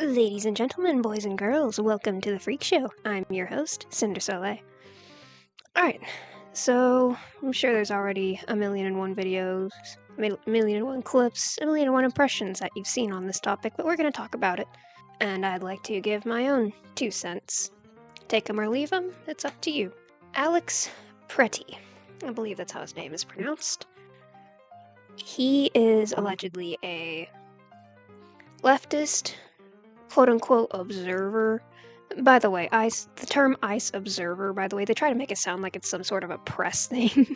Ladies and gentlemen, boys and girls, welcome to the Freak Show. I'm your host, Cinder Soleil. Alright, so I'm sure there's already a million and one videos, a million and one clips, a million and one impressions that you've seen on this topic, but we're going to talk about it. And I'd like to give my own 2 cents. Take 'em or leave 'em, it's up to you. Alex Pretti, I believe that's how his name is pronounced. He is allegedly a leftist, quote-unquote observer. By the way, the term ICE observer, by the way, they try to make it sound like it's some sort of a press thing.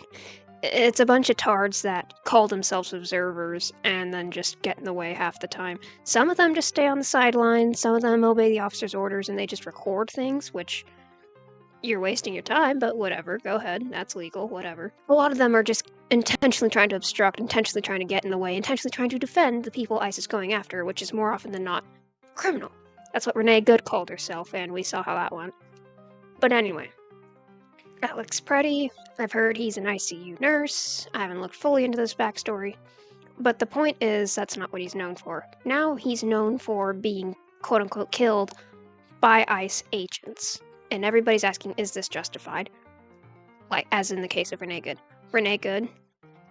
It's a bunch of tards that call themselves observers and then just get in the way half the time. Some of them just stay on the sidelines, some of them obey the officer's orders and they just record things, which you're wasting your time, but whatever, go ahead, that's legal, whatever. A lot of them are just intentionally trying to obstruct, intentionally trying to get in the way, intentionally trying to defend the people ICE is going after, which is more often than not criminal. That's what Renee Good called herself, and we saw how that went. But anyway, Alex Pretti, I've heard he's an ICU nurse. I haven't looked fully into this backstory. But the point is, that's not what he's known for. Now he's known for being, quote-unquote, killed by ICE agents. And everybody's asking, is this justified? Like, as in the case of Renee Good. Renee Good,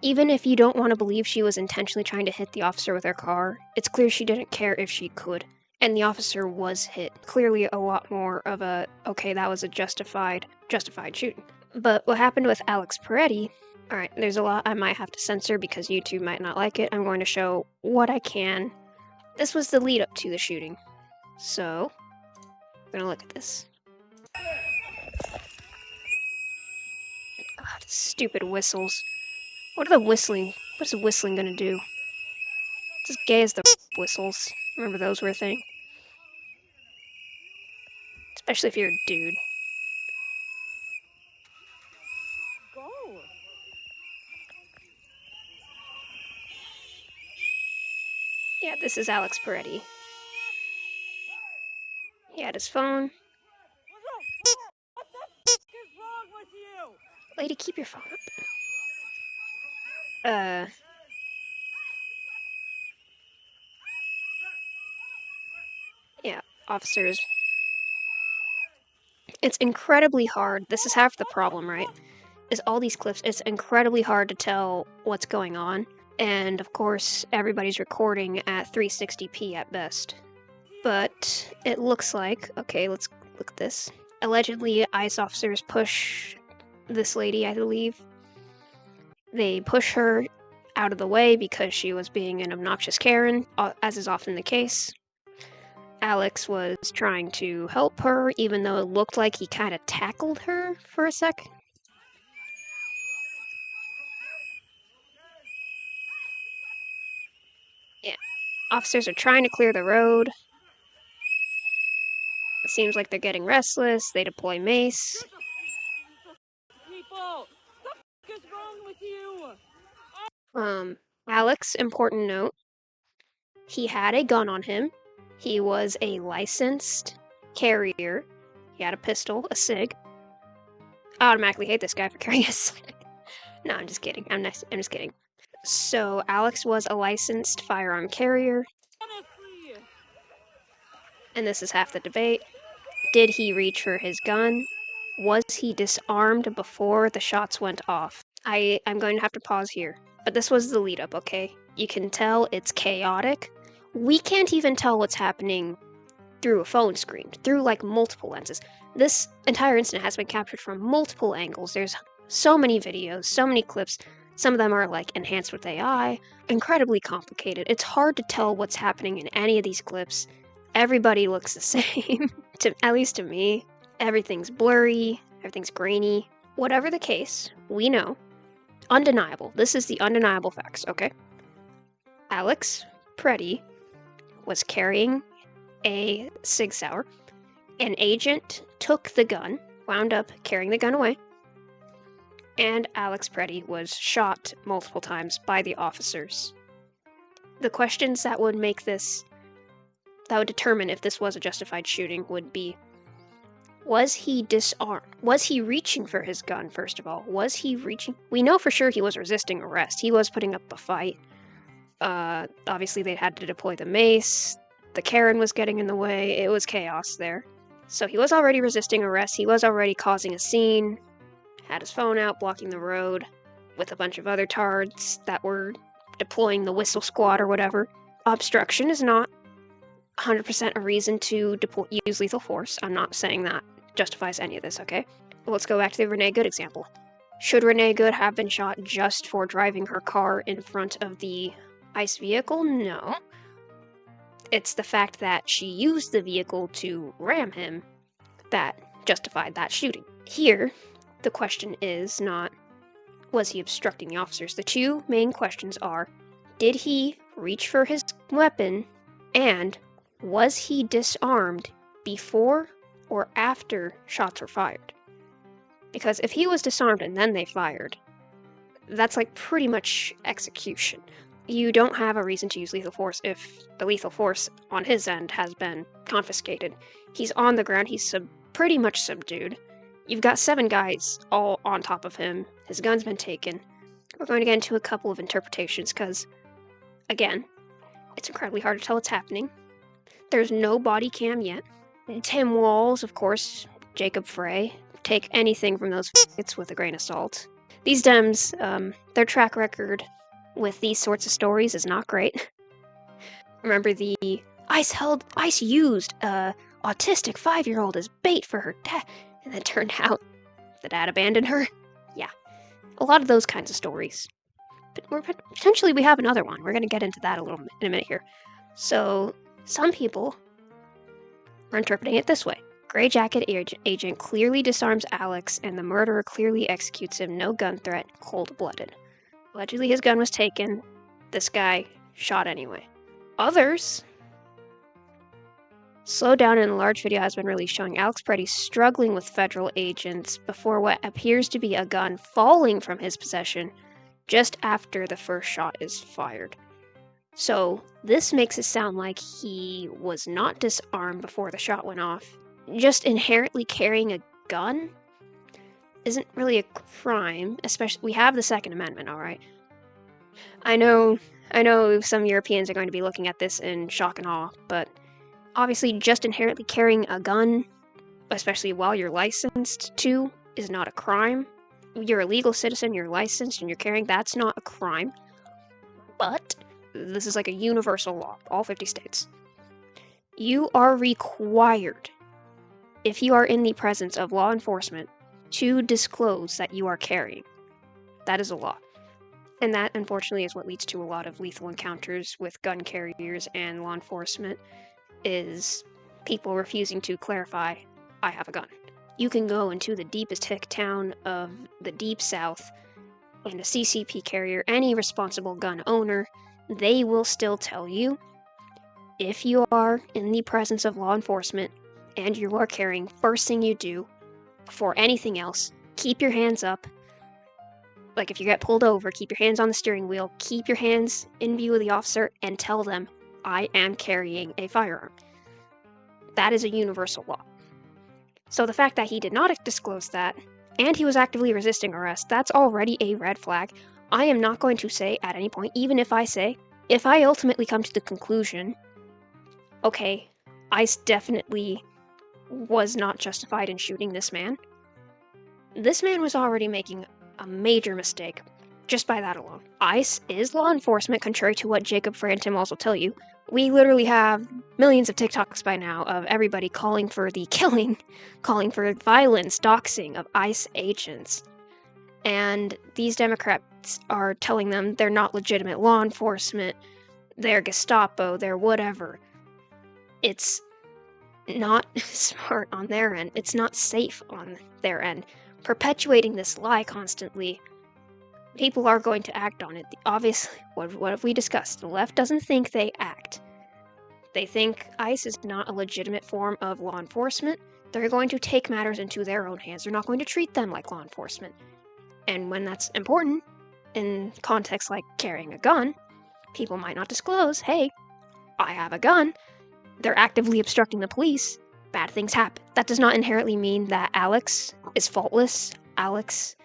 even if you don't want to believe she was intentionally trying to hit the officer with her car, it's clear she didn't care if she could. And the officer was hit. Clearly a lot more of a, okay, that was a justified shooting. But what happened with Alex Pretti, alright, there's a lot I might have to censor because YouTube might not like it. I'm going to show what I can. This was the lead up to the shooting. So, we're gonna look at this. God, stupid whistles. What is the whistling gonna do? It's as gay as the whistles. Remember those were a thing? Especially if you're a dude. Go. Yeah, this is Alex Pretti. He had his phone. What the f is wrong with you? Lady, keep your phone up. Yeah, officers. It's incredibly hard. This is half the problem, right? Is all these clips, it's incredibly hard to tell what's going on. And of course, everybody's recording at 360p at best. But it looks like, okay, let's look at this. Allegedly, ICE officers push this lady, I believe. They push her out of the way because she was being an obnoxious Karen, as is often the case. Alex was trying to help her, even though it looked like he kind of tackled her for a sec. Yeah, officers are trying to clear the road. It seems like they're getting restless. They deploy mace. People, what the f is wrong with you? Alex, important note. He had a gun on him. He was a licensed carrier. He had a pistol, a SIG. I automatically hate this guy for carrying a SIG. No, I'm just kidding. I'm just kidding. So, Alex was a licensed firearm carrier. Honestly. And this is half the debate. Did he reach for his gun? Was he disarmed before the shots went off? I'm going to have to pause here. But this was the lead up, okay? You can tell it's chaotic. We can't even tell what's happening through a phone screen, through like multiple lenses. This entire incident has been captured from multiple angles. There's so many videos, so many clips. Some of them are like enhanced with AI, incredibly complicated. It's hard to tell what's happening in any of these clips. Everybody looks the same, at least to me. Everything's blurry, everything's grainy. Whatever the case, we know. Undeniable. This is the undeniable facts, okay? Alex Pretti was carrying a Sig Sauer. An agent took the gun, wound up carrying the gun away, and Alex Pretti was shot multiple times by the officers. The questions that would determine if this was a justified shooting would be, was he disarmed? Was he reaching for his gun, first of all? Was he reaching? We know for sure he was resisting arrest. He was putting up a fight. Obviously, they had to deploy the mace. The Karen was getting in the way. It was chaos there. So he was already resisting arrest. He was already causing a scene. Had his phone out, blocking the road, with a bunch of other tards that were deploying the whistle squad or whatever. Obstruction is not 100% a reason to use lethal force. I'm not saying that justifies any of this, okay? Let's go back to the Renee Good example. Should Renee Good have been shot just for driving her car in front of the ICE vehicle? No. It's the fact that she used the vehicle to ram him that justified that shooting. Here, the question is not, was he obstructing the officers? The two main questions are, did he reach for his weapon, and was he disarmed before or after shots were fired? Because if he was disarmed and then they fired, that's like pretty much execution. You don't have a reason to use lethal force if the lethal force on his end has been confiscated. He's on the ground, he's pretty much subdued. You've got 7 guys all on top of him. His gun's been taken. We're going to get into a couple of interpretations because, again, it's incredibly hard to tell what's happening. There's no body cam yet. Tim Walz, of course, Jacob Frey. Take anything from those f***its with a grain of salt. These Dems, their track record with these sorts of stories is not great. Remember the ICE used a autistic 5-year-old as bait for her dad, and it turned out the dad abandoned her? Yeah. A lot of those kinds of stories. But potentially we have another one. We're going to get into that in a minute here. So, some people are interpreting it this way. Gray Jacket agent clearly disarms Alex, and the murderer clearly executes him, no gun threat, cold-blooded. Allegedly his gun was taken. This guy shot anyway. Others... Slow down in a large video has been released showing Alex Pretti struggling with federal agents before what appears to be a gun falling from his possession just after the first shot is fired. So, this makes it sound like he was not disarmed before the shot went off. Just inherently carrying a gun isn't really a crime, especially we have the Second Amendment, alright? I know some Europeans are going to be looking at this in shock and awe, but obviously just inherently carrying a gun, especially while you're licensed to, is not a crime. You're a legal citizen, you're licensed, and you're carrying, that's not a crime. But this is like a universal law, all 50 states. You are required, if you are in the presence of law enforcement, to disclose that you are carrying. That is a law. And that, unfortunately, is what leads to a lot of lethal encounters with gun carriers and law enforcement, is people refusing to clarify, I have a gun. You can go into the deepest hick town of the Deep South, and a CCP carrier, any responsible gun owner, they will still tell you, if you are in the presence of law enforcement and you are carrying, first thing you do, before anything else, keep your hands up. Like if you get pulled over, keep your hands on the steering wheel, keep your hands in view of the officer, and tell them, I am carrying a firearm. That is a universal law. So the fact that he did not disclose that, and he was actively resisting arrest, that's already a red flag. I am not going to say at any point, even if I ultimately come to the conclusion, okay, ICE definitely was not justified in shooting this man. This man was already making a major mistake just by that alone. ICE is law enforcement, contrary to what Jacob Frey and Tim Walz will tell you. We literally have millions of TikToks by now of everybody calling for the killing, calling for violence, doxing of ICE agents. And these Democrats are telling them they're not legitimate law enforcement, they're Gestapo, they're whatever. It's not smart on their end. It's not safe on their end. Perpetuating this lie constantly, people are going to act on it. Obviously, what have we discussed? The left doesn't think they act. They think ICE is not a legitimate form of law enforcement. They're going to take matters into their own hands. They're not going to treat them like law enforcement. And when that's important, in contexts like carrying a gun, people might not disclose, hey, I have a gun. They're actively obstructing the police. Bad things happen. That does not inherently mean that Alex is faultless. Alex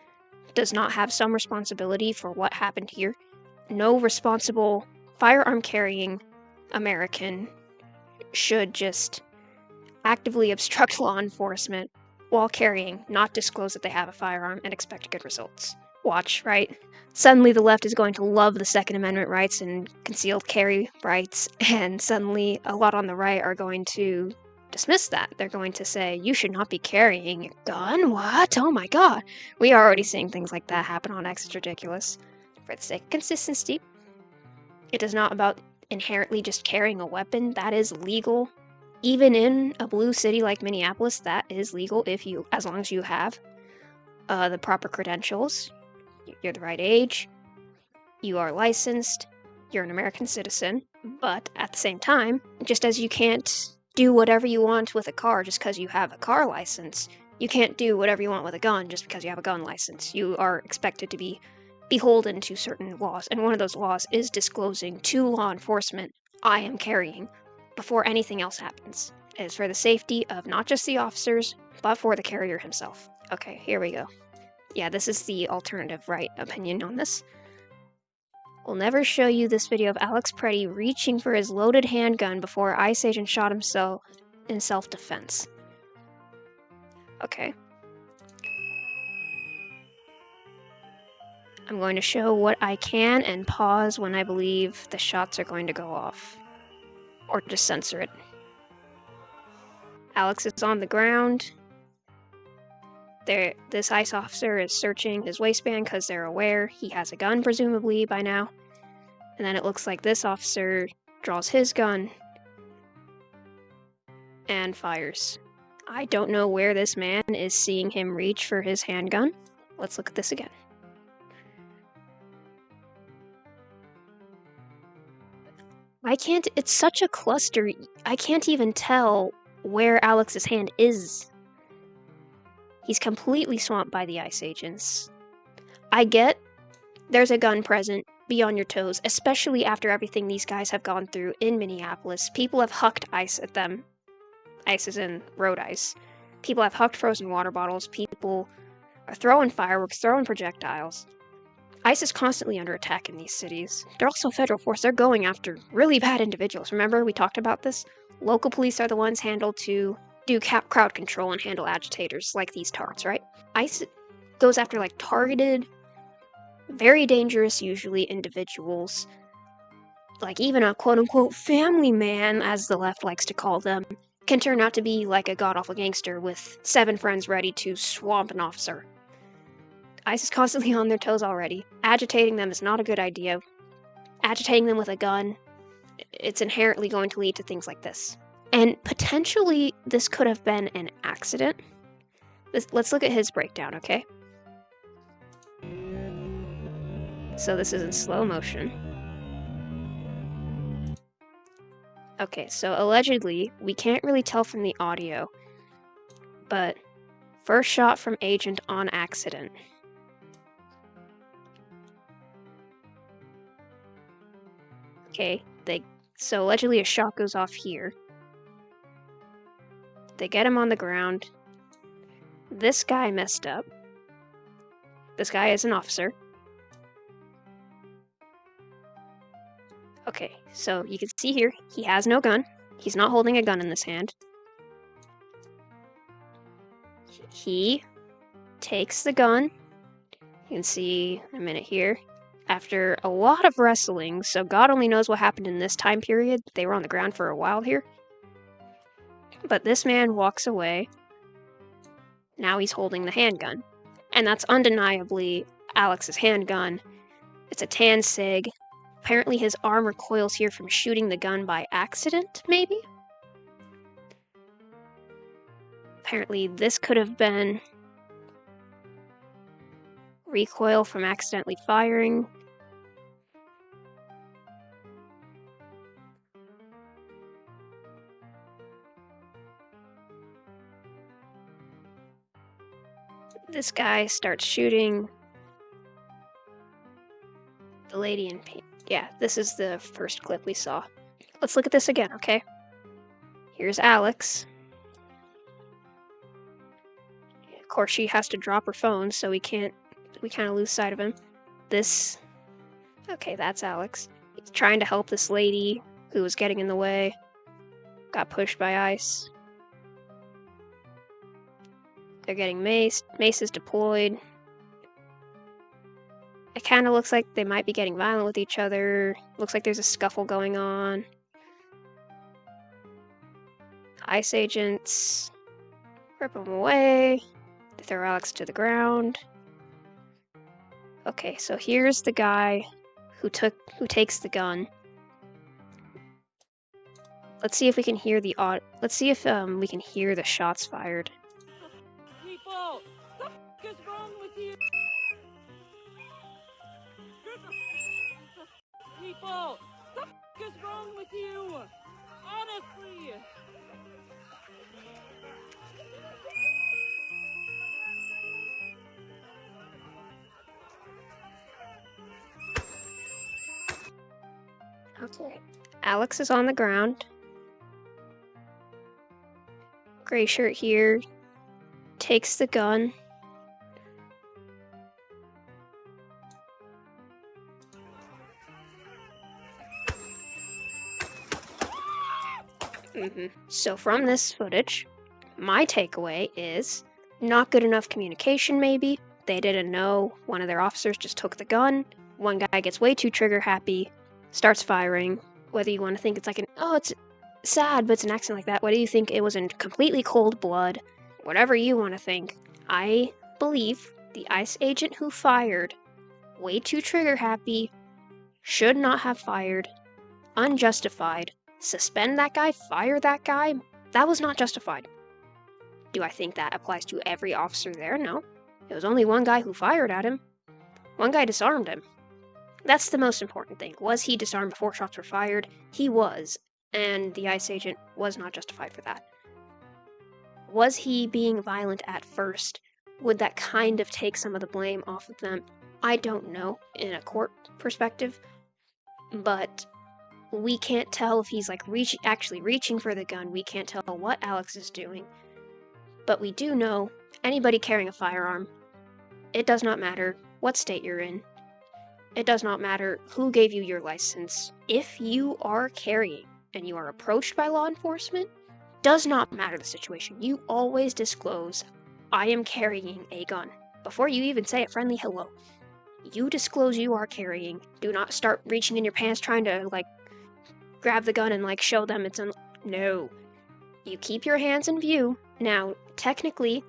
does not have some responsibility for what happened here. No responsible firearm carrying American should just actively obstruct law enforcement while carrying, not disclose that they have a firearm, and expect good results. Watch, right? Suddenly the left is going to love the Second Amendment rights and concealed carry rights, and suddenly a lot on the right are going to dismiss that. They're going to say, you should not be carrying a gun? What? Oh my god. We are already seeing things like that happen on X. It's ridiculous. For the sake of consistency, it is not about inherently just carrying a weapon. That is legal. Even in a blue city like Minneapolis, that is legal as long as you have the proper credentials. You're the right age, you are licensed, you're an American citizen, but at the same time, just as you can't do whatever you want with a car just because you have a car license, you can't do whatever you want with a gun just because you have a gun license. You are expected to be beholden to certain laws, and one of those laws is disclosing to law enforcement, I am carrying, before anything else happens. It is for the safety of not just the officers, but for the carrier himself. Okay, here we go. Yeah, this is the alternative right opinion on this. We'll never show you this video of Alex Pretti reaching for his loaded handgun before ICE agent shot himself in self-defense. Okay. I'm going to show what I can and pause when I believe the shots are going to go off. Or just censor it. Alex is on the ground. This ICE officer is searching his waistband because they're aware he has a gun, presumably, by now. And then it looks like this officer draws his gun and fires. I don't know where this man is seeing him reach for his handgun. Let's look at this again. It's such a cluster, I can't even tell where Alex's hand is. He's completely swamped by the ICE agents. I get there's a gun present, be on your toes, especially after everything these guys have gone through in Minneapolis. People have hucked ice at them. Ice is in road ice. People have hucked frozen water bottles. People are throwing fireworks, throwing projectiles. ICE is constantly under attack in these cities. They're also federal force. They're going after really bad individuals. Remember, we talked about this? Local police are the ones handled to do crowd control and handle agitators like these tards, right? ICE goes after like targeted, very dangerous, usually, individuals. Like even a quote-unquote family man, as the left likes to call them, can turn out to be like a god-awful gangster with 7 friends ready to swamp an officer. ICE is constantly on their toes already. Agitating them is not a good idea. Agitating them with a gun, it's inherently going to lead to things like this. And potentially, this could have been an accident. Let's look at his breakdown, okay? So this is in slow motion. Okay, so allegedly, we can't really tell from the audio, but first shot from agent on accident. Okay, so allegedly a shot goes off here. They get him on the ground. This guy messed up. This guy is an officer. Okay, so you can see here, he has no gun. He's not holding a gun in this hand. He takes the gun. You can see a minute here. After a lot of wrestling, so God only knows what happened in this time period. They were on the ground for a while here. But this man walks away. Now he's holding the handgun. And that's undeniably Alex's handgun. It's a tan SIG. Apparently his arm recoils here from shooting the gun by accident, maybe? Apparently this could have been recoil from accidentally firing. This guy starts shooting the lady in pink. Yeah, this is the first clip we saw. Let's look at this again, okay? Here's Alex. Of course, she has to drop her phone, so we kind of lose sight of him. Okay, that's Alex. He's trying to help this lady who was getting in the way. got pushed by ice. They're getting maced. Mace is deployed. It kind of looks like they might be getting violent with each other. Looks like there's a scuffle going on. Ice agents rip him away. They throw Alex to the ground. Okay, so here's the guy who takes the gun. Let's see if we can hear the Let's see if we can hear the shots fired. People, what the f is wrong with you? People, what the f is wrong with you? Honestly. Okay, Alex is on the ground. Gray shirt here takes the gun. So from this footage, my takeaway is not good enough communication maybe. They didn't know. One of their officers just took the gun. One guy gets way too trigger happy, starts firing. Whether you want to think it's like it's sad, but it's an accident like that. Whether you think it was in completely cold blood, whatever you want to think, I believe the ICE agent who fired, way too trigger happy, should not have fired, unjustified. Suspend that guy, fire that guy, that was not justified. Do I think that applies to every officer there? No. It was only one guy who fired at him. One guy disarmed him. That's the most important thing. Was he disarmed before shots were fired? He was, and the ICE agent was not justified for that. Was he being violent at first? Would that kind of take some of the blame off of them? I don't know in a court perspective, but we can't tell if he's like actually reaching for the gun. We can't tell what Alex is doing. But we do know anybody carrying a firearm, it does not matter what state you're in. It does not matter who gave you your license. If you are carrying and you are approached by law enforcement, does not matter the situation. You always disclose, I am carrying a gun. Before you even say a friendly hello, you disclose you are carrying. Do not start reaching in your pants trying to grab the gun and show them it's no. You keep your hands in view. Now, technically,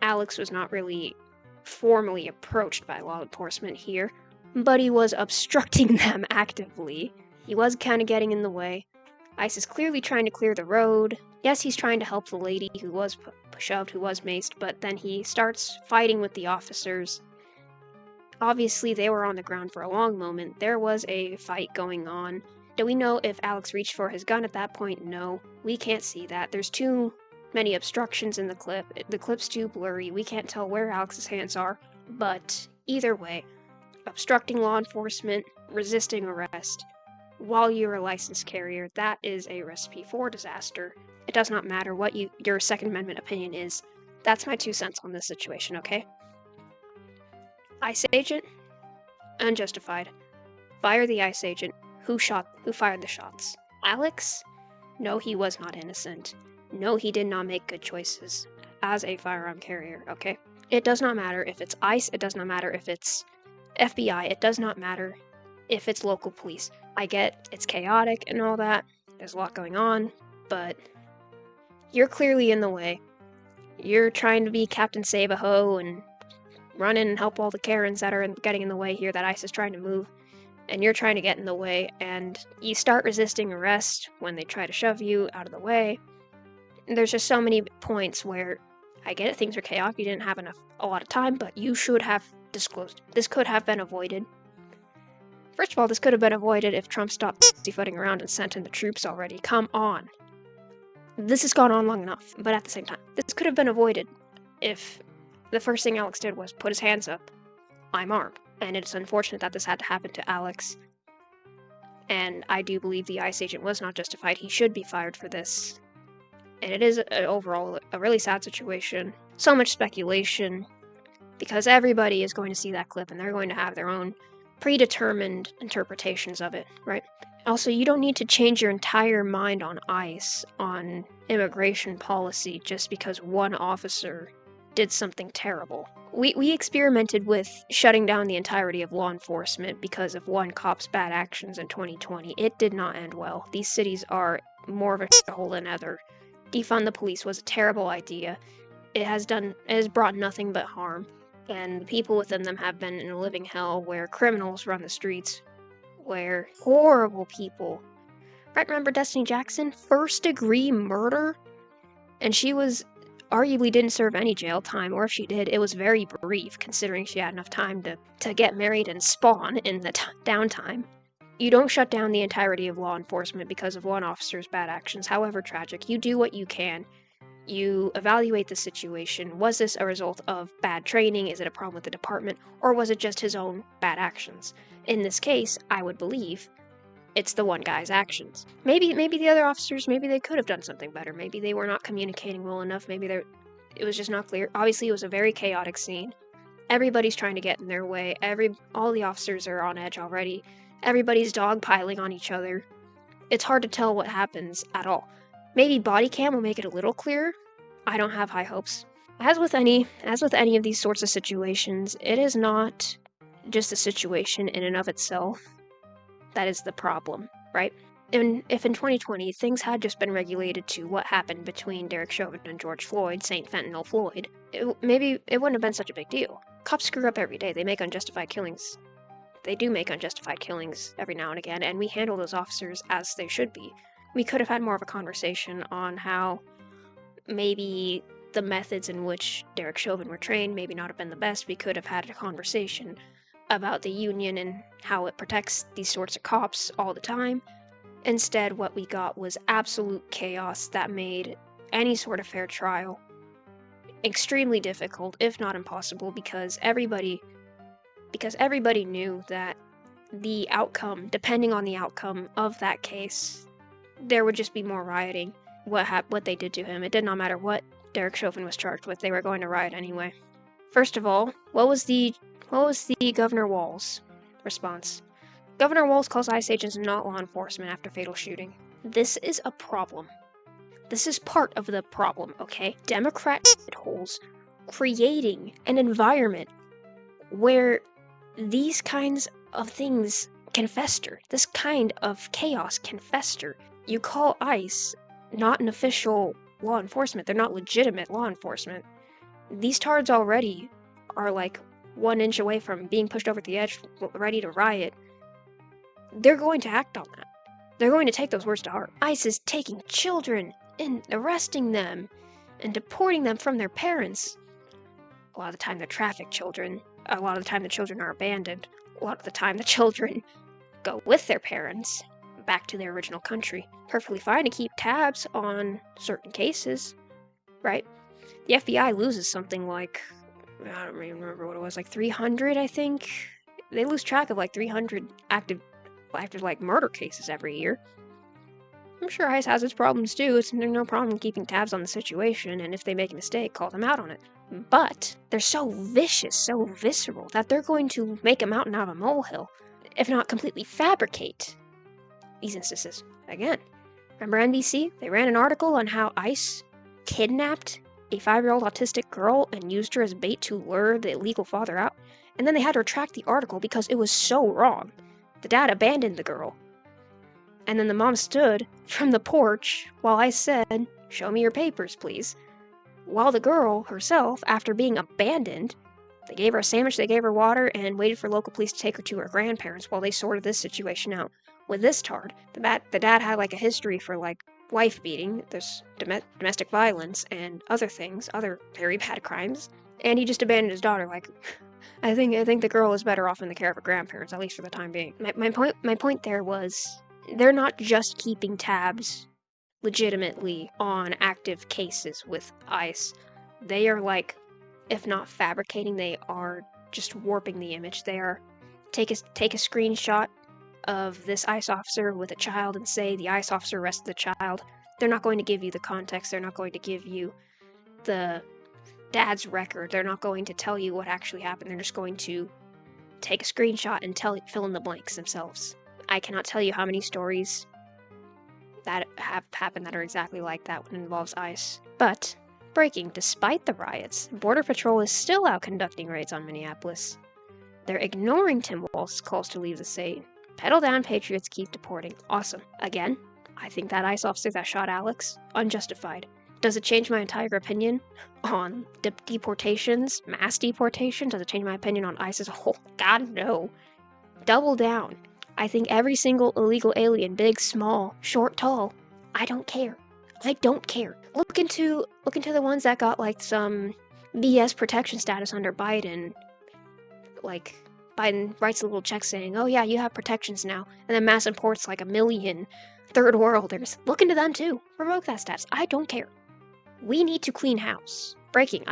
Alex was not really formally approached by law enforcement here, but he was obstructing them actively. He was kind of getting in the way. ICE is clearly trying to clear the road. Yes, he's trying to help the lady who was shoved, who was maced, but then he starts fighting with the officers. Obviously, they were on the ground for a long moment. There was a fight going on. Do we know if Alex reached for his gun at that point? No. We can't see that. There's too many obstructions in the clip. The clip's too blurry. We can't tell where Alex's hands are. But either way, obstructing law enforcement, resisting arrest, while you're a licensed carrier, that is a recipe for disaster. It does not matter what your Second Amendment opinion is. That's my 2 cents on this situation, okay? ICE agent, unjustified. Fire the ICE agent. Who fired the shots? Alex? No, he was not innocent. No, he did not make good choices as a firearm carrier, okay? It does not matter if it's ICE, it does not matter if it's FBI, it does not matter if it's local police. I get it's chaotic and all that, there's a lot going on, but you're clearly in the way. You're trying to be Captain Save-A-Ho and run in and help all the Karens that are getting in the way here that ICE is trying to move. And you're trying to get in the way, and you start resisting arrest when they try to shove you out of the way. And there's just so many points where, I get it, things are chaotic, you didn't have a lot of time, but you should have disclosed. This could have been avoided. First of all, this could have been avoided if Trump stopped pussyfooting around and sent in the troops already. Come on. This has gone on long enough, but at the same time, this could have been avoided if the first thing Alex did was put his hands up. I'm armed. And it's unfortunate that this had to happen to Alex. And I do believe the ICE agent was not justified. He should be fired for this. And it is overall a really sad situation. So much speculation. Because everybody is going to see that clip and they're going to have their own predetermined interpretations of it, right? Also, you don't need to change your entire mind on ICE on immigration policy just because one officer did something terrible. We experimented with shutting down the entirety of law enforcement because of one cop's bad actions in 2020. It did not end well. These cities are more of a shithole than ever. Defund the police was a terrible idea. It has brought nothing but harm, and the people within them have been in a living hell where criminals run the streets, where horrible people. Right, remember Destiny Jackson? First-degree murder? And she was arguably didn't serve any jail time, or if she did, it was very brief, considering she had enough time to get married and spawn in the downtime. You don't shut down the entirety of law enforcement because of one officer's bad actions, however tragic. You do what you can. You evaluate the situation. Was this a result of bad training? Is it a problem with the department? Or was it just his own bad actions? In this case, I would believe it's the one guy's actions. Maybe the other officers, maybe they could have done something better. Maybe they were not communicating well enough. Maybe it was just not clear. Obviously, it was a very chaotic scene. Everybody's trying to get in their way. All the officers are on edge already. Everybody's dogpiling on each other. It's hard to tell what happens at all. Maybe body cam will make it a little clearer. I don't have high hopes. As with any of these sorts of situations, it is not just a situation in and of itself that is the problem, right? If in 2020 things had just been regulated to what happened between Derek Chauvin and George Floyd, St. Fentanyl Floyd, maybe it wouldn't have been such a big deal. Cops screw up every day. They make unjustified killings. They do make unjustified killings every now and again, and we handle those officers as they should be. We could have had more of a conversation on how maybe the methods in which Derek Chauvin were trained maybe not have been the best. We could have had a conversation about the union and how it protects these sorts of cops all the time. Instead, what we got was absolute chaos that made any sort of fair trial extremely difficult, if not impossible, because everybody knew that the outcome, depending on the outcome of that case, there would just be more rioting. What they did to him, it did not matter what Derek Chauvin was charged with, they were going to riot anyway. First of all, what was the Governor Walz response? Governor Walz calls ICE agents not law enforcement after fatal shooting. This is a problem. This is part of the problem, okay? Democrat holes creating an environment where these kinds of things can fester. This kind of chaos can fester. You call ICE not an official law enforcement. They're not legitimate law enforcement. These tards already are like 1 inch away from being pushed over the edge, ready to riot. They're going to act on that. They're going to take those words to heart. ICE is taking children and arresting them and deporting them from their parents. A lot of the time they're trafficked children. A lot of the time the children are abandoned. A lot of the time the children go with their parents back to their original country. Perfectly fine to keep tabs on certain cases, right? The FBI loses something like, I don't even remember what it was, like 300, I think? They lose track of like 300 active like murder cases every year. I'm sure ICE has its problems too. There's no problem keeping tabs on the situation, and if they make a mistake, call them out on it. But they're so vicious, so visceral, that they're going to make a mountain out of a molehill, if not completely fabricate these instances. Again, remember NBC? They ran an article on how ICE kidnapped a 5-year-old autistic girl and used her as bait to lure the illegal father out, and then they had to retract the article because it was so wrong. The dad abandoned the girl. And then the mom stood from the porch while I said, "Show me your papers, please." While the girl herself, after being abandoned, they gave her a sandwich, they gave her water, and waited for local police to take her to her grandparents while they sorted this situation out. With this tard, the dad had like a history for like wife beating, there's domestic violence, and other things, other very bad crimes, and he just abandoned his daughter. Like, I think the girl is better off in the care of her grandparents, at least for the time being. My point there was, they're not just keeping tabs legitimately on active cases with ICE. They are like, if not fabricating, they are just warping the image. They are take a screenshot of this ICE officer with a child and say the ICE officer arrested the child. They're not going to give you the context. They're not going to give you the dad's record. They're not going to tell you what actually happened. They're just going to take a screenshot and fill in the blanks themselves. I cannot tell you how many stories that have happened that are exactly like that when it involves ICE. But, breaking, despite the riots, Border Patrol is still out conducting raids on Minneapolis. They're ignoring Tim Walz's calls to leave the state. Pedal down, patriots, keep deporting. Awesome. Again, I think that ICE officer that shot Alex, unjustified. Does it change my entire opinion on deportations, mass deportation? Does it change my opinion on ICE as a whole? God, no. Double down. I think every single illegal alien, big, small, short, tall, I don't care. I don't care. Look into the ones that got like some BS protection status under Biden. Like, Biden writes a little check saying, oh yeah, you have protections now, and then mass imports like 1 million third worlders. Look into them too. Revoke that status. I don't care. We need to clean house. Breaking,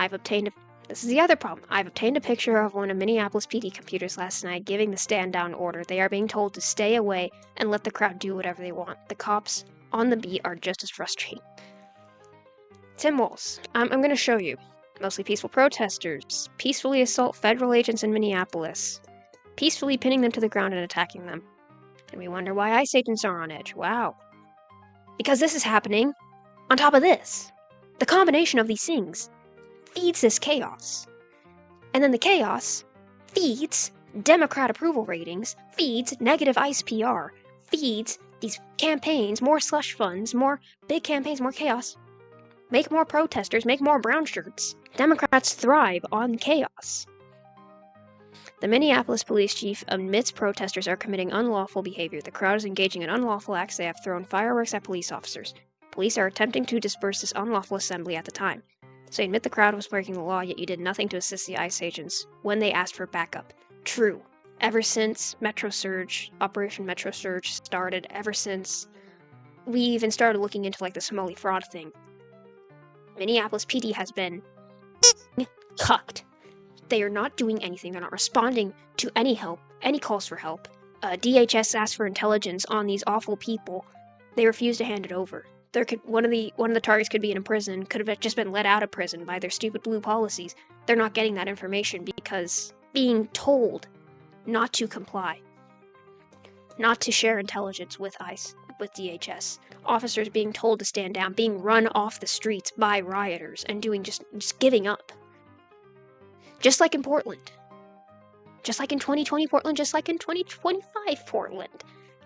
this is the other problem. I've obtained a picture of one of Minneapolis PD computers last night giving the stand down order. They are being told to stay away and let the crowd do whatever they want. The cops on the beat are just as frustrating. Tim Walz, I'm going to show you. Mostly peaceful protesters peacefully assault federal agents in Minneapolis, peacefully pinning them to the ground and attacking them. And we wonder why ICE agents are on edge. Wow. Because this is happening on top of this. The combination of these things feeds this chaos. And then the chaos feeds Democrat approval ratings, feeds negative ICE PR, feeds these campaigns, more slush funds, more big campaigns, more chaos. Make more protesters, make more brown shirts. Democrats thrive on chaos. The Minneapolis police chief admits protesters are committing unlawful behavior. The crowd is engaging in unlawful acts. They have thrown fireworks at police officers. Police are attempting to disperse this unlawful assembly at the time. So you admit the crowd was breaking the law, yet you did nothing to assist the ICE agents when they asked for backup. True. Ever since Operation Metro Surge started, ever since we even started looking into like the Somali fraud thing, Minneapolis PD has been cucked. They are not doing anything. They're not responding to any help, any calls for help. DHS asked for intelligence on these awful people. They refused to hand it over. One of the targets could be in a prison, could have just been let out of prison by their stupid blue policies. They're not getting that information because being told not to comply, not to share intelligence with ICE, with DHS. Officers being told to stand down, being run off the streets by rioters, and just giving up. Just like in Portland. Just like in 2020 Portland, just like in 2025 Portland.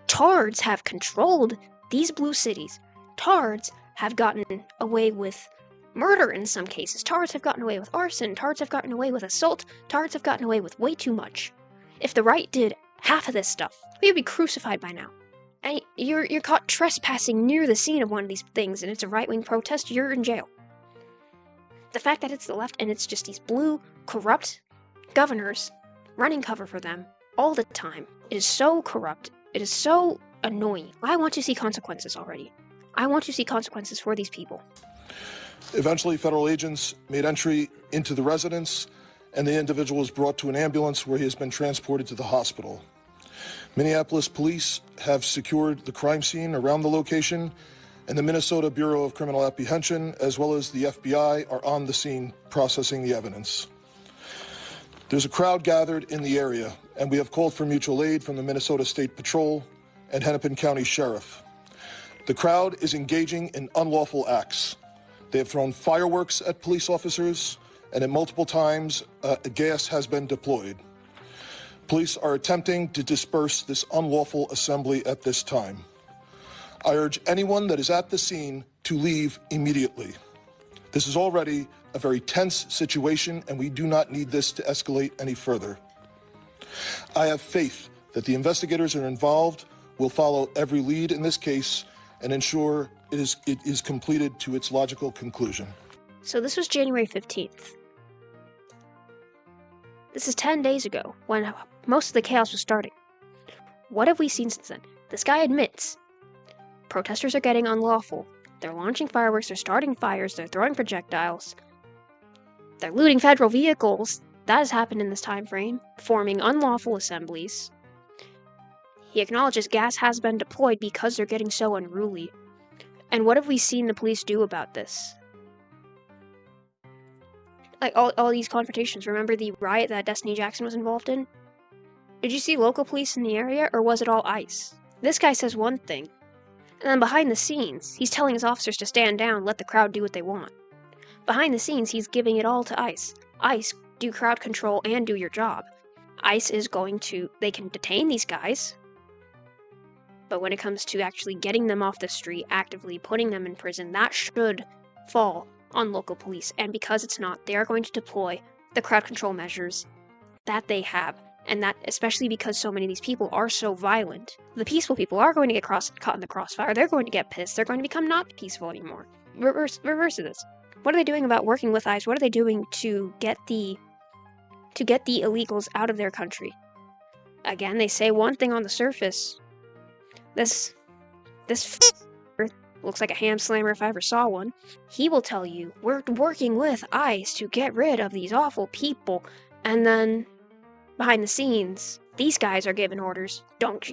Tards have controlled these blue cities. Tards have gotten away with murder in some cases. Tards have gotten away with arson. Tards have gotten away with assault. Tards have gotten away with way too much. If the right did half of this stuff, we would be crucified by now. And you're caught trespassing near the scene of one of these things, and it's a right-wing protest, you're in jail. The fact that it's the left and it's just these blue, corrupt governors running cover for them all the time is so corrupt. It is so annoying. I want to see consequences already. I want to see consequences for these people. Eventually, federal agents made entry into the residence, and the individual was brought to an ambulance where he has been transported to the hospital. Minneapolis police have secured the crime scene around the location, and the Minnesota Bureau of Criminal Apprehension, as well as the FBI, are on the scene processing the evidence. There's a crowd gathered in the area, and we have called for mutual aid from the Minnesota State Patrol and Hennepin County Sheriff. The crowd is engaging in unlawful acts. They have thrown fireworks at police officers, and at multiple times, gas has been deployed. Police are attempting to disperse this unlawful assembly at this time. I urge anyone that is at the scene to leave immediately. This is already a very tense situation, and we do not need this to escalate any further. I have faith that the investigators that are involved will follow every lead in this case and ensure it is completed to its logical conclusion. So this was January 15th. This is 10 days ago, when most of the chaos was starting. What have we seen since then? This guy admits protesters are getting unlawful. They're launching fireworks, they're starting fires, they're throwing projectiles. They're looting federal vehicles. That has happened in this time frame, forming unlawful assemblies. He acknowledges gas has been deployed because they're getting so unruly. And what have we seen the police do about this? Like, all these confrontations. Remember the riot that Destiny Jackson was involved in? Did you see local police in the area, or was it all ICE? This guy says one thing, and then behind the scenes, he's telling his officers to stand down, let the crowd do what they want. Behind the scenes, he's giving it all to ICE. ICE, do crowd control and do your job. ICE is they can detain these guys, but when it comes to actually getting them off the street, actively putting them in prison, that should fall on local police. And because it's not, they are going to deploy the crowd control measures that they have. And that, especially because so many of these people are so violent, the peaceful people are going to get caught in the crossfire. They're going to get pissed. They're going to become not peaceful anymore. Reverse of this. What are they doing about working with ICE? What are they doing to get the illegals out of their country? Again, they say one thing on the surface. This looks like a ham slammer if I ever saw one. He will tell you, we're working with ICE to get rid of these awful people, and then behind the scenes, these guys are given orders, don't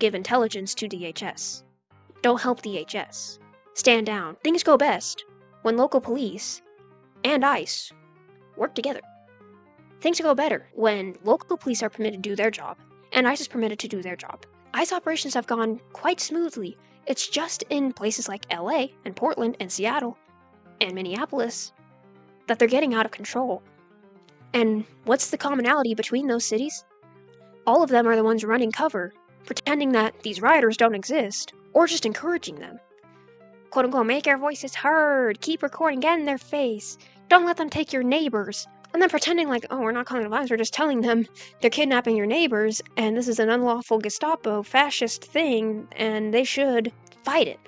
give intelligence to DHS. Don't help DHS. Stand down. Things go best when local police and ICE work together. Things go better when local police are permitted to do their job, and ICE is permitted to do their job. ICE operations have gone quite smoothly. It's just in places like LA and Portland and Seattle and Minneapolis that they're getting out of control. And what's the commonality between those cities? All of them are the ones running cover, pretending that these rioters don't exist, or just encouraging them. Quote unquote, make our voices heard, keep recording, get in their face, don't let them take your neighbors. And then pretending like, oh, we're not calling it violence, we're just telling them they're kidnapping your neighbors, and this is an unlawful Gestapo fascist thing, and they should fight it.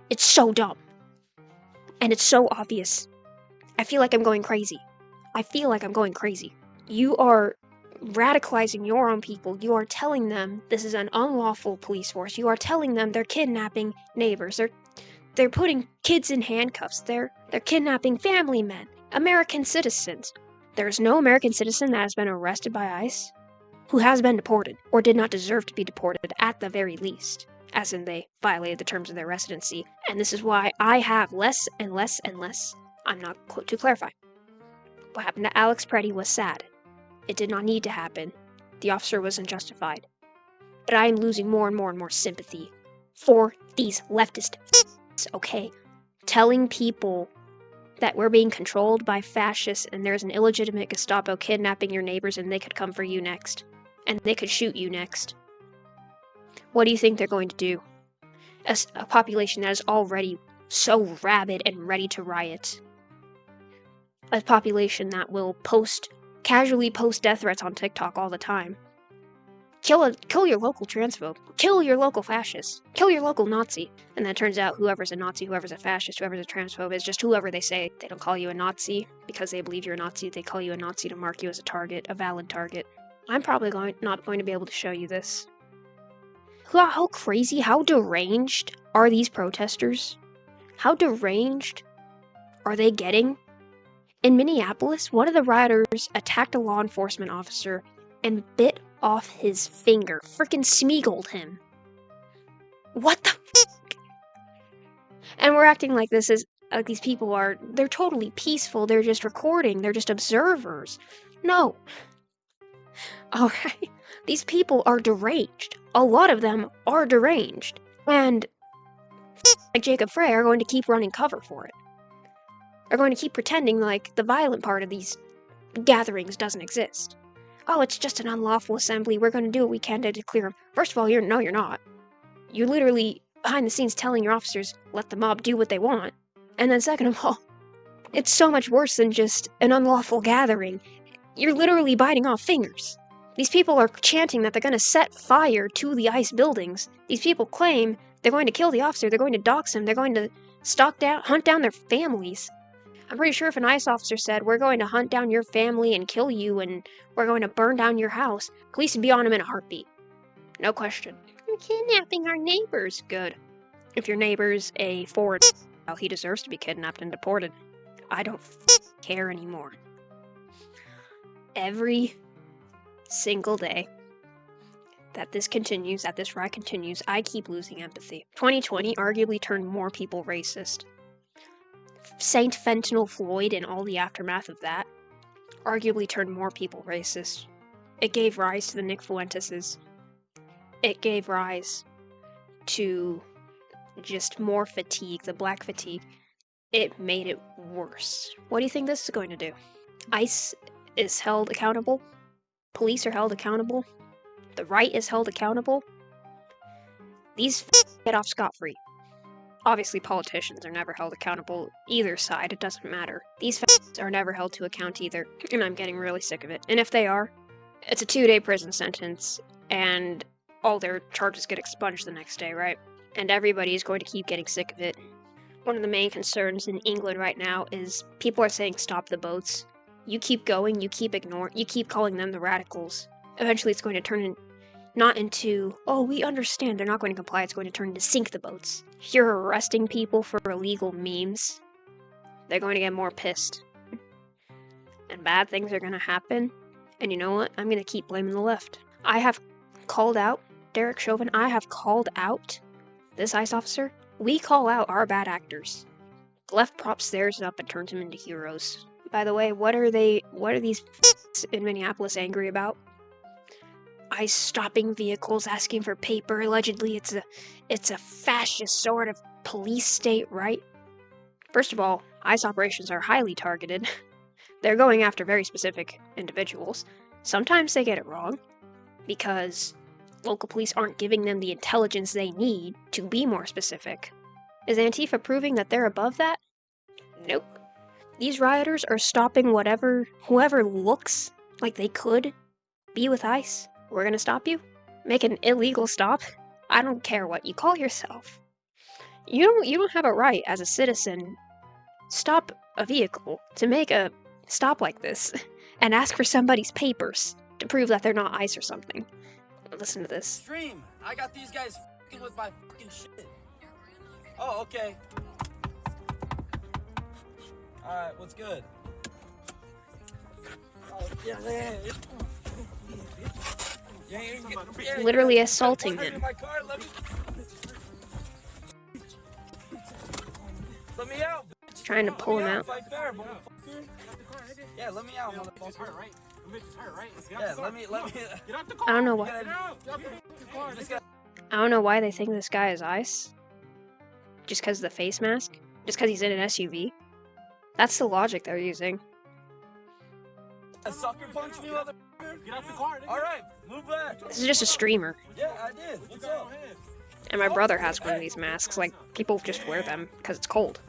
It's so dumb. And it's so obvious. I feel like I'm going crazy. You are radicalizing your own people. You are telling them this is an unlawful police force. You are telling them they're kidnapping neighbors. They're putting kids in handcuffs. They're kidnapping family men. American citizens. There's no American citizen that has been arrested by ICE who has been deported, or did not deserve to be deported at the very least, as in they violated the terms of their residency. And this is why I have less and less and less. I'm not to clarify. What happened to Alex Pretti was sad. It did not need to happen. The officer was unjustified. But I am losing more and more and more sympathy for these leftist okay? Telling people that we're being controlled by fascists and there's an illegitimate Gestapo kidnapping your neighbors and they could come for you next. And they could shoot you next. What do you think they're going to do? As a population that is already so rabid and ready to riot. A population that will casually post death threats on TikTok all the time. Kill your local transphobe. Kill your local fascist. Kill your local Nazi. And then it turns out whoever's a Nazi, whoever's a fascist, whoever's a transphobe is just whoever they say. They don't call you a Nazi because they believe you're a Nazi. They call you a Nazi to mark you as a target, a valid target. I'm probably not going to be able to show you this. How crazy, how deranged are these protesters? How deranged are they getting? In Minneapolis, one of the rioters attacked a law enforcement officer and bit off his finger. Frickin' Smeagoled him. What the f***? And we're acting like this is, these people they're totally peaceful, they're just recording, they're just observers. No. Alright? These people are deranged. A lot of them are deranged. And like Jacob Frey are going to keep running cover for it. Are going to keep pretending like the violent part of these gatherings doesn't exist. Oh, it's just an unlawful assembly. We're going to do what we can to clear them. First of all, you're not. You're literally behind the scenes telling your officers, let the mob do what they want. And then second of all, it's so much worse than just an unlawful gathering. You're literally biting off fingers. These people are chanting that they're going to set fire to the ICE buildings. These people claim they're going to kill the officer, they're going to dox him, they're going to hunt down their families. I'm pretty sure if an ICE officer said, we're going to hunt down your family and kill you and we're going to burn down your house, police would be on him in a heartbeat. No question. You're kidnapping our neighbors. Good. If your neighbor's a foreign, well, he deserves to be kidnapped and deported. I don't care anymore. Every single day that this riot continues, I keep losing empathy. 2020 arguably turned more people racist. Saint Fentanyl Floyd and all the aftermath of that arguably turned more people racist. It gave rise to the Nick Fuenteses. It gave rise to just more fatigue, the black fatigue, it made it worse. What do you think this is going to do? ICE is held accountable. Police are held accountable. The right is held accountable. These get off scot-free. Obviously, politicians are never held accountable either side, it doesn't matter. These are never held to account either, and I'm getting really sick of it. And if they are, it's a 2-day prison sentence, and all their charges get expunged the next day, right? And everybody is going to keep getting sick of it. One of the main concerns in England right now is people are saying stop the boats. You keep going, you keep ignoring, you keep calling them the radicals. Eventually it's going to turn not into, oh, we understand they're not going to comply, it's going to turn into sink the boats. If you're arresting people for illegal memes, they're going to get more pissed. And bad things are going to happen. And you know what? I'm going to keep blaming the left. I have called out Derek Chauvin. I have called out this ICE officer. We call out our bad actors. The left props theirs up and turns them into heroes. By the way, what are these in Minneapolis angry about? ICE stopping vehicles, asking for paper. Allegedly, it's a fascist sort of police state, right? First of all, ICE operations are highly targeted. They're going after very specific individuals. Sometimes they get it wrong, because local police aren't giving them the intelligence they need to be more specific. Is Antifa proving that they're above that? Nope. These rioters are stopping whoever looks like they could be with ICE. We're gonna stop you? Make an illegal stop? I don't care what you call yourself. You don't have a right as a citizen stop a vehicle to make a stop like this and ask for somebody's papers to prove that they're not ICE or something. Listen to this. Stream. I got these guys f***ing with my fucking shit. Oh, okay. Alright, what's good? Oh, yeah. Literally assaulting him. Let me out. Trying to pull him out. Yeah, let me out, motherfucker. Yeah, let me. I don't know why. I don't know why they think this guy is ICE. Just because of the face mask? Just because he's in an SUV? That's the logic they're using. A sucker punch me, motherfucker. Get out the car. All right, move back. This is just a streamer. Yeah, I did. What's up? And my brother has one of these masks. Like, people just wear them because it's cold.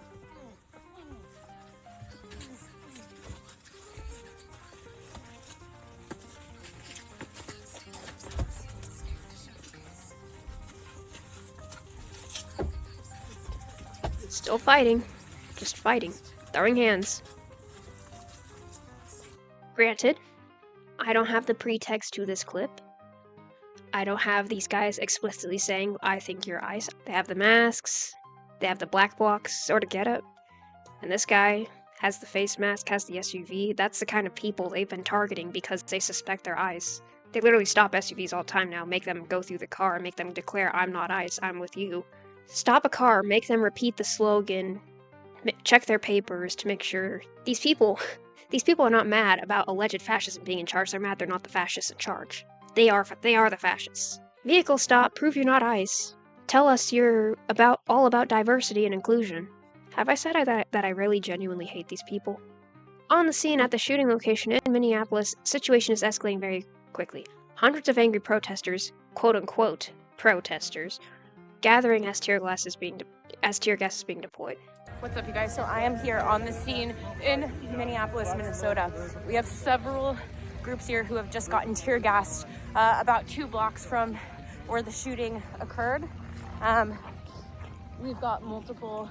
Still fighting. Just fighting. Throwing hands. Granted, I don't have the pretext to this clip. I don't have these guys explicitly saying, I think you're ICE. They have the masks. They have the black box sort of getup. And this guy has the face mask, has the SUV. That's the kind of people they've been targeting because they suspect they're ICE. They literally stop SUVs all the time now, make them go through the car, make them declare, I'm not ICE, I'm with you. Stop a car, make them repeat the slogan, check their papers to make sure these people are not mad about alleged fascism being in charge. They're mad they're not the fascists in charge. They are the fascists. Vehicle stop, prove you're not ICE. Tell us you're all about diversity and inclusion. Have I said that I really genuinely hate these people? On the scene at the shooting location in Minneapolis, situation is escalating very quickly. Hundreds of angry protesters, quote-unquote protesters, gathering as tear gas is being deployed. What's up, you guys? So I am here on the scene in Minneapolis, Minnesota. We have several groups here who have just gotten tear gassed about 2 blocks from where the shooting occurred. We've got multiple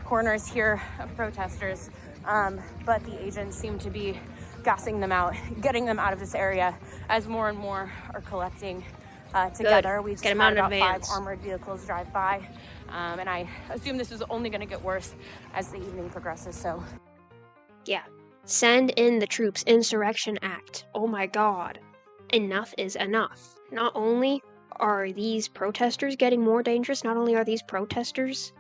corners here of protesters, but the agents seem to be gassing them out, getting them out of this area as more and more are collecting together. We just had about 5 armored vehicles drive by, and I assume this is only going to get worse as the evening progresses. So, yeah, send in the troops. Insurrection Act. Oh my God, enough is enough. Not only are these protesters getting more dangerous, not only are these protesters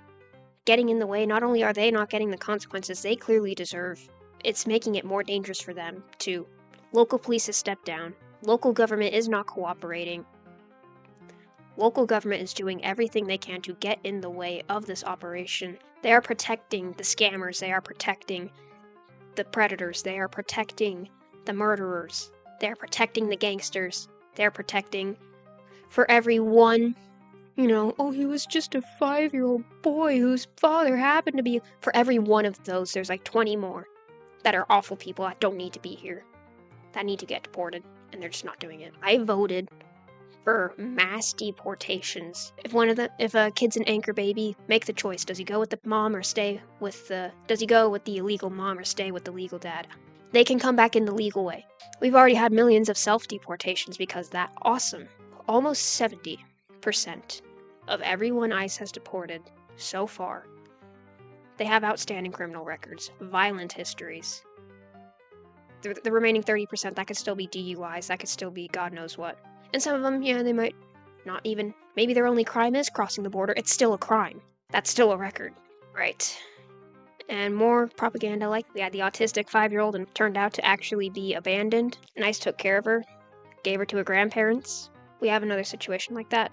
getting in the way, not only are they not getting the consequences they clearly deserve, it's making it more dangerous for them too. Local police has stepped down. Local government is not cooperating. Local government is doing everything they can to get in the way of this operation. They are protecting the scammers, they are protecting the predators, they are protecting the murderers, they are protecting the gangsters, they're protecting for every one, oh, he was just a 5-year-old boy whose father happened to be. For every one of those, there's like 20 more that are awful people that don't need to be here, that need to get deported, and they're just not doing it. I voted for mass deportations. If a kid's an anchor baby, make the choice. Does he go with the mom or does he go with the illegal mom or stay with the legal dad? They can come back in the legal way. We've already had millions of self-deportations because that. Awesome. Almost 70% of everyone ICE has deported so far, they have outstanding criminal records, violent histories. The remaining 30%, that could still be DUIs, that could still be God knows what. And some of them, they might not even, maybe their only crime is crossing the border. It's still a crime. That's still a record. Right. And more propaganda, like we had the autistic 5-year-old and turned out to actually be abandoned. And ICE took care of her, gave her to her grandparents. We have another situation like that.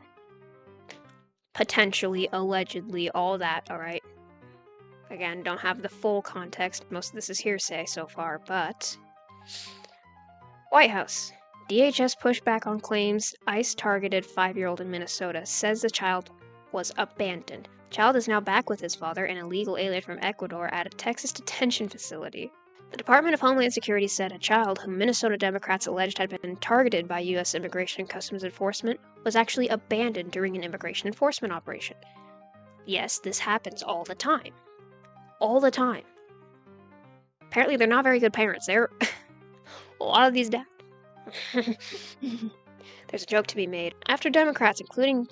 Potentially, allegedly, all that, alright? Again, don't have the full context. Most of this is hearsay so far, but... White House. DHS pushed back on claims ICE targeted 5-year-old in Minnesota, says the child was abandoned. Child is now back with his father, an illegal alien from Ecuador, at a Texas detention facility. The Department of Homeland Security said a child whom Minnesota Democrats alleged had been targeted by U.S. Immigration and Customs Enforcement was actually abandoned during an immigration enforcement operation. Yes, this happens all the time. All the time. Apparently they're not very good parents. They're... a lot of these dads. There's a joke to be made. After Democrats, including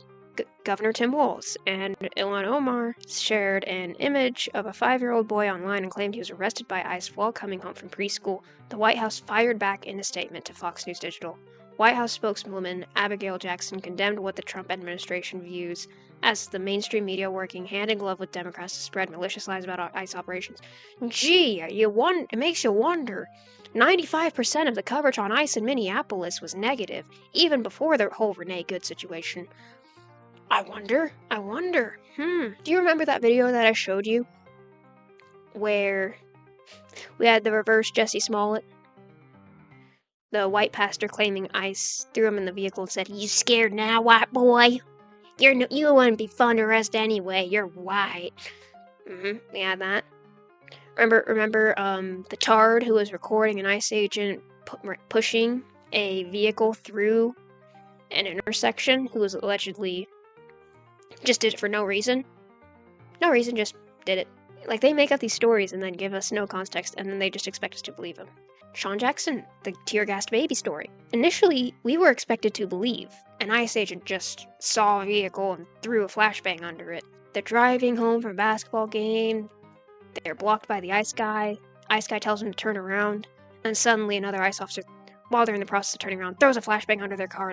Governor Tim Walz and Ilhan Omar, shared an image of a 5-year-old boy online and claimed he was arrested by ICE while coming home from preschool, the White House fired back in a statement to Fox News Digital. White House spokeswoman Abigail Jackson condemned what the Trump administration views as the mainstream media working hand in glove with Democrats to spread malicious lies about ICE operations. Gee, it makes you wonder. 95% of the coverage on ICE in Minneapolis was negative, even before the whole Renee Good situation. I wonder. Do you remember that video that I showed you? Where we had the reverse Jesse Smollett? The white pastor claiming ICE threw him in the vehicle and said, "You scared now, white boy? You wouldn't be fun to arrest anyway, you're white." We had that. Remember the tard who was recording an ICE agent pushing a vehicle through an intersection, who was allegedly just did it for no reason? No reason, just did it. Like, they make up these stories and then give us no context, and then they just expect us to believe them. Sean Jackson, the tear-gassed baby story. Initially, we were expected to believe an ICE agent just saw a vehicle and threw a flashbang under it. They're driving home from a basketball game. They're blocked by the ICE guy. ICE guy tells them to turn around, and suddenly another ICE officer, while they're in the process of turning around, throws a flashbang under their car.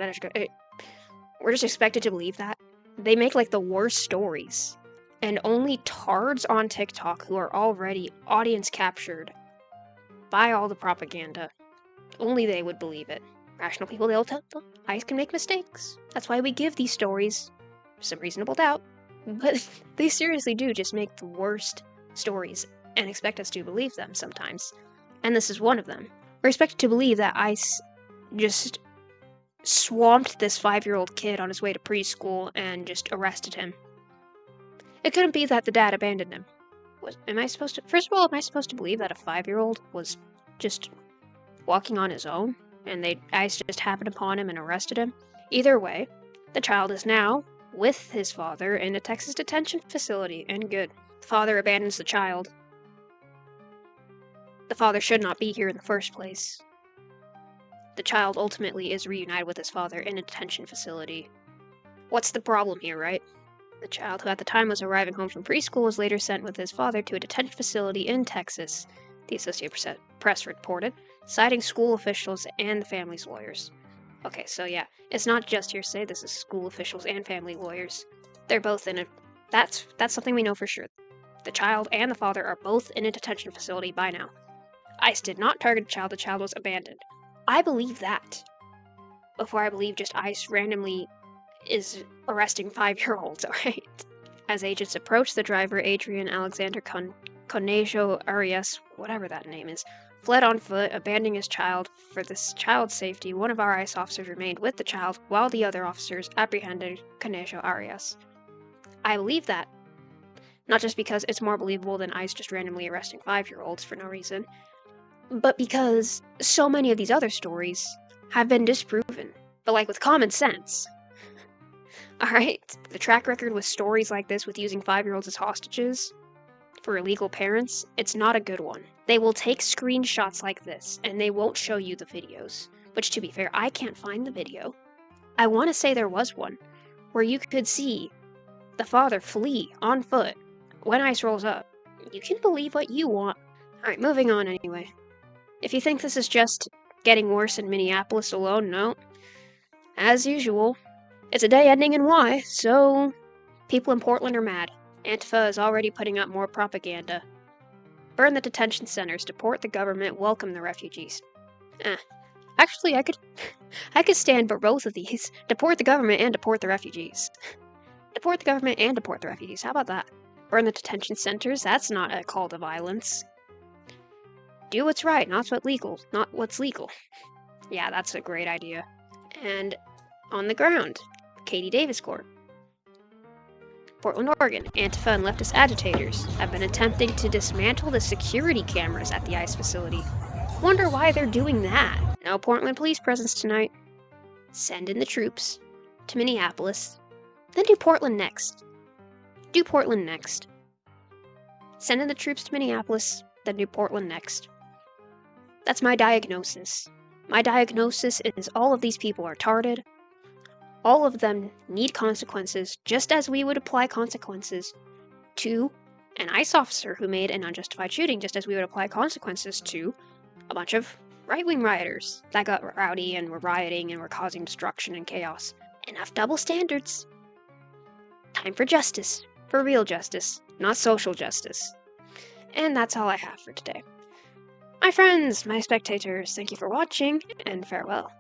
We're just expected to believe that. They make like the worst stories, and only tards on TikTok who are already audience captured by all the propaganda, only they would believe it. Rational people, they'll tell them ICE can make mistakes. That's why we give these stories some reasonable doubt. But they seriously do just make the worst stories and expect us to believe them sometimes. And this is one of them. We're expected to believe that ICE just swamped this 5-year-old kid on his way to preschool and just arrested him. It couldn't be that the dad abandoned him. First of all, am I supposed to believe that a 5-year-old was just walking on his own and ICE just happened upon him and arrested him? Either way, the child is now with his father in a Texas detention facility, and good. The father abandons the child. The father should not be here in the first place. The child ultimately is reunited with his father in a detention facility. What's the problem here, right? The child, who at the time was arriving home from preschool, was later sent with his father to a detention facility in Texas, the Associated Press reported, citing school officials and the family's lawyers. Okay, so yeah, it's not just hearsay, this is school officials and family lawyers. They're both in a... That's something we know for sure. The child and the father are both in a detention facility by now. ICE did not target the child was abandoned. I believe that. Before I believe just ICE randomly is arresting 5-year-olds, alright? As agents approach the driver, Adrian Alexander Conejo Arias, whatever that name is, fled on foot, abandoning his child. For this child's safety, one of our ICE officers remained with the child, while the other officers apprehended Conejo Arias. I believe that. Not just because it's more believable than ICE just randomly arresting 5-year-olds for no reason, but because so many of these other stories have been disproven, but like with common sense. Alright? The track record with stories like this with using 5-year-olds as hostages for illegal parents, it's not a good one. They will take screenshots like this, and they won't show you the videos. Which, to be fair, I can't find the video. I want to say there was one, where you could see the father flee on foot when ICE rolls up. You can believe what you want. Alright, moving on anyway. If you think this is just getting worse in Minneapolis alone, no. As usual, it's a day ending in Y, so people in Portland are mad. Antifa is already putting up more propaganda. Burn the detention centers, deport the government, welcome the refugees. Actually, I could stand for both of these. Deport the government and deport the refugees. Deport the government and deport the refugees. How about that? Burn the detention centers. That's not a call to violence. Do what's right, not what's legal. Yeah, that's a great idea. And on the ground, Katie Davis Court. Portland, Oregon, Antifa and leftist agitators have been attempting to dismantle the security cameras at the ICE facility. Wonder why they're doing that. No Portland police presence tonight. Send in the troops to Minneapolis. Then do Portland next. Do Portland next. Send in the troops to Minneapolis, then do Portland next. That's my diagnosis. My diagnosis is all of these people are tarded. All of them need consequences, just as we would apply consequences to an ICE officer who made an unjustified shooting, just as we would apply consequences to a bunch of right-wing rioters that got rowdy and were rioting and were causing destruction and chaos. Enough double standards. Time for justice. For real justice, not social justice. And that's all I have for today. My friends, my spectators, thank you for watching, and farewell.